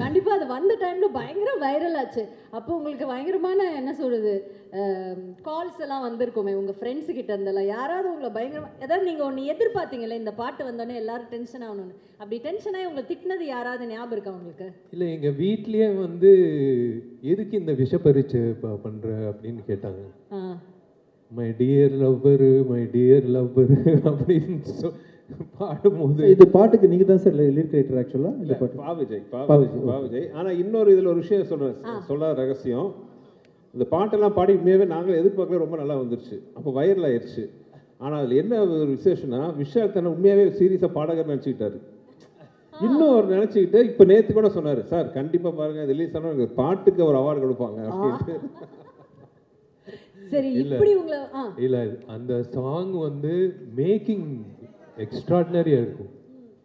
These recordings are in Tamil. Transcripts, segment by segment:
கண்டிப்பா அது வந்த டைம்ல பயங்கர வைரல் ஆச்சு. அப்போ உங்களுக்கு பயங்கரமான என்ன சொல்றது? கால்ஸ் எல்லாம் வந்திருக்குமே உங்க ஃப்ரெண்ட்ஸ் கிட்ட இருந்தெல்லாம். யாராவது உங்கள பயங்கரமா ஏதாவது நீங்க ஒண்ணு எதிர்பார்த்தீங்கல்ல, இந்த பாட்டு வந்தோனே எல்லாரும் டென்ஷன் ஆகணும்னு. அப்படி டென்ஷன் ஆயி உங்கள திட்டினது யாராவது ஞாபகம் இருக்கா உங்களுக்கு? இல்ல எங்க வீட்லயே வந்து எதுக்கு இந்த விஷ பரீட்சை பண்ற அப்படின்னு கேட்டாங்க. ஆ. My dear lover, my dear lover அப்படின்னு பாடும்போது இது பாட்டுக்கு நீங்க தான் சார் லிரிக் ரைட்டர் ஆக்சுவலா இந்த இல்ல பாட்டு. பா விஜய் விஜய், பா விஜய். ஆனா இன்னொரு இதுல ஒரு விஷயம் சொல்றேன், சொல்லாத ரகசியம். இந்த பாட்டெல்லாம் பாடி உண்மையாவே நாங்களும் எதிர்பார்க்கல, ரொம்ப நல்லா வந்துருச்சு. அப்போ வைரல் ஆயிடுச்சு. ஆனா அதுல என்ன ஒரு விசேஷம்னா, விஷால் தன்னை உண்மையாவே சீரியஸா பாடகர் நினைச்சுக்கிட்டாரு. இன்னும் அவர் நினைச்சுக்கிட்டு இப்ப நேத்து கூட சொன்னாரு, சார் கண்டிப்பா பாருங்க ரிலீஸ் ஆனா பாட்டுக்கு ஒரு அவார்டு கொடுப்பாங்க அப்படின்ட்டு. சரி இல்ல. இப்படி உங்கள இல்ல அந்த சாங் வந்து மேக்கிங் எக்ஸ்ட்ராடினரியா இருக்கும்.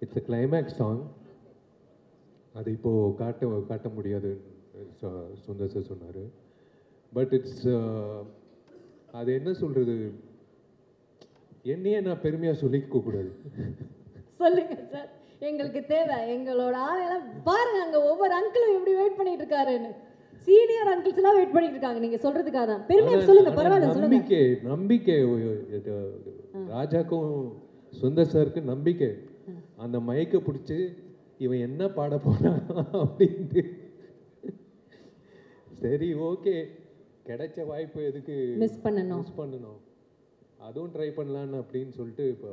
It's a climax song. அது இப்போ காட்ட முடியாது சுந்தர் சார் சொன்னாரு. பட் இட்ஸ் அது என்ன சொல்றது, என்னையே நான் பெருமையா சொல்லிக்க கூடாது. சொல்லுங்க சார். எங்களுக்கு தேவை. எங்களோட ஆளெல்லாம் பாருங்க அங்க ஒவ்வொரு அங்கிளும் எப்படி வெயிட் பண்ணிட்டு இருக்காருன்னு. சீனியர் அங்கிள்ஸ் எல்லாம் வெயிட் பண்ணிட்டு இருக்காங்க நீங்க சொல்றதுக்காக தான். பெருமையா சொல்லுங்க, பரவாயில்ல சொல்லுங்க. நம்பிக்கை ராஜாக்கும் சுந்தர் சாருக்கு நம்பிக்கை. அந்த மைக்கை பிடிச்சி இவன் என்ன பாட போறான் அப்படின்ட்டு. சரி ஓகே, கிடைச்ச வாய்ப்பு எதுக்கு மிஸ் பண்ணணும். அதுவும் ட்ரை பண்ணலான்னு அப்படின்னு சொல்லிட்டு இப்போ